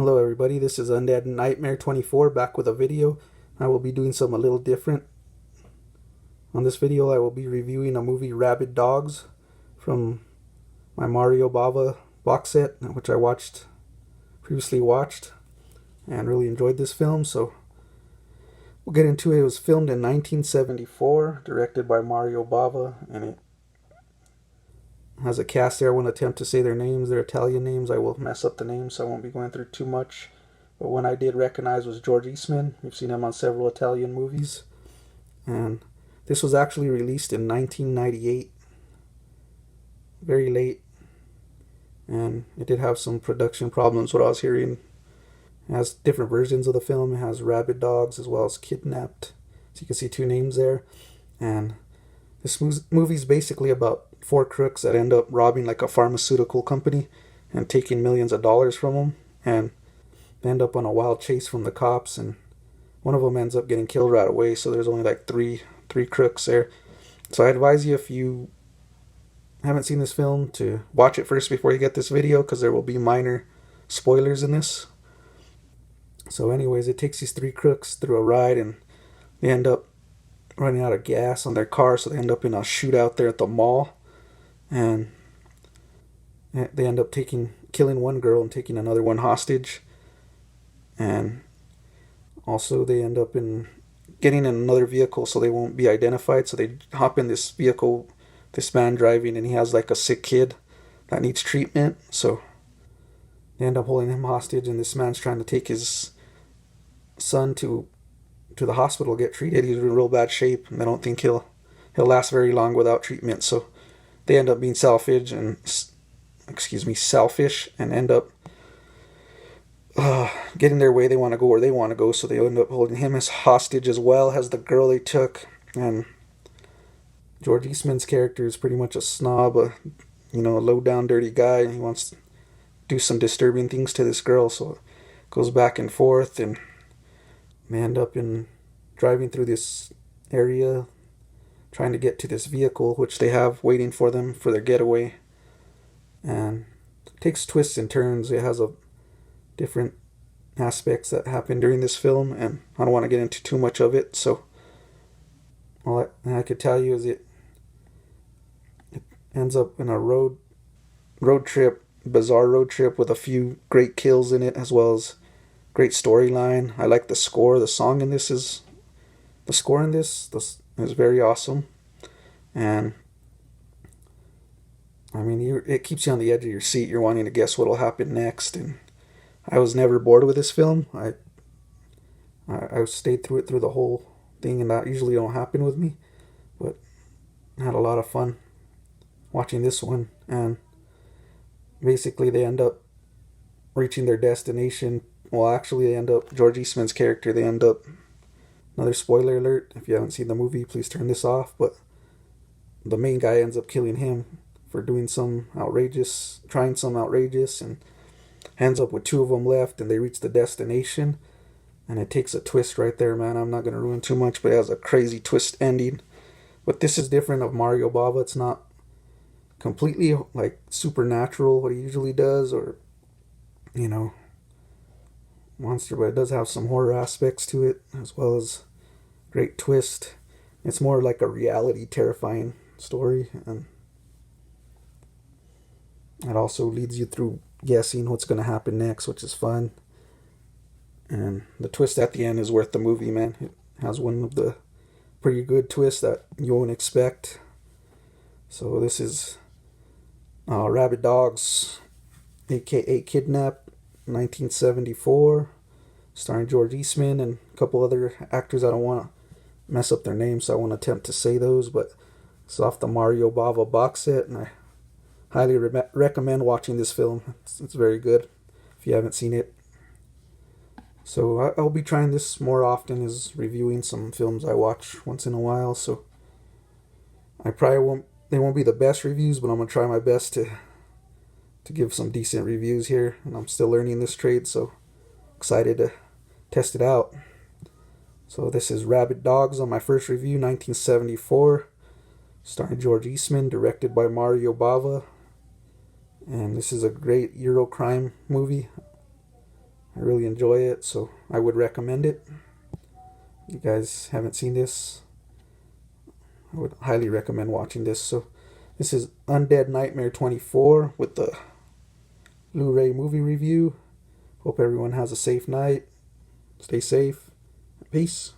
Hello everybody, this is Undead Nightmare 24 back with a video. I will be doing something a little different. On this video I will be reviewing a movie, Rabid Dogs, from my Mario Bava box set, which I previously watched and really enjoyed this film, so we'll get into it. It was filmed in 1974, directed by Mario Bava, and it has a cast there. I won't attempt to say their names. They're Italian names. I will mess up the names, so I won't be going through too much. But one I did recognize was George Eastman. We've seen him on several Italian movies. And this was actually released in 1998. Very late. And it did have some production problems, what I was hearing. It has different versions of the film. It has Rabid Dogs as well as Kidnapped. So you can see two names there. And this movie is basically about four crooks that end up robbing like a pharmaceutical company and taking millions of dollars from them, and they end up on a wild chase from the cops, and one of them ends up getting killed right away. So there's only like three crooks there. So I advise you, if you haven't seen this film, to watch it first before you get this video, because there will be minor spoilers in this. So anyways, it takes these three crooks through a ride, and they end up running out of gas on their car, so they end up in a shootout there at the mall, and they end up killing one girl and taking another one hostage, and also they end up getting in another vehicle so they won't be identified. So they hop in this vehicle, this man driving, and he has like a sick kid that needs treatment, so they end up holding him hostage, and this man's trying to take his son to the hospital to get treated. He's in real bad shape, and they don't think he'll last very long without treatment. So they end up being selfish and end up getting their way. They want to go where they want to go, so they end up holding him as hostage as well as the girl they took. And George Eastman's character is pretty much a snob, a low down dirty guy, and he wants to do some disturbing things to this girl. So it goes back and forth, and they end up driving through this area trying to get to this vehicle which they have waiting for them for their getaway, and it takes twists and turns. It has different aspects that happen during this film, and I don't want to get into too much of it. So all I could tell you is it ends up in a bizarre road trip with a few great kills in it, as well as great storyline. I like the score. The score in this is very awesome, and I mean, it keeps you on the edge of your seat. You're wanting to guess what'll happen next, and I was never bored with this film. I stayed through the whole thing, and that usually don't happen with me, but I had a lot of fun watching this one. And basically they end up reaching their destination. Well, actually, George Eastman's character, another spoiler alert, if you haven't seen the movie, please turn this off, but the main guy ends up killing him for trying some outrageous, and ends up with two of them left, and they reach the destination, and it takes a twist right there, man. I'm not going to ruin too much, but it has a crazy twist ending. But this is different of Mario Bava. It's not completely like supernatural, what he usually does, or monster, but it does have some horror aspects to it, as well as great twist. It's more like a reality terrifying story, and it also leads you through guessing what's going to happen next, which is fun. And the twist at the end is worth the movie, man. It has one of the pretty good twists that you won't expect. So this is Rabid Dogs, aka Kidnapped, 1974, starring George Eastman and a couple other actors. I don't want to mess up their names, so I won't attempt to say those, but it's off the Mario Bava box set, and I highly recommend watching this film. It's very good if you haven't seen it. So I'll be trying this more often, as reviewing some films I watch once in a while. So they won't be the best reviews, but I'm going to try my best to give some decent reviews here, and I'm still learning this trade, so excited to test it out. So this is Rabid Dogs on my first review, 1974, starring George Eastman, directed by Mario Bava, and this is a great Euro crime movie. I really enjoy it, so I would recommend it. If you guys haven't seen this, I would highly recommend watching this. So this is Undead Nightmare 24 with the Blu-ray movie review. Hope everyone has a safe night. Stay safe. Peace.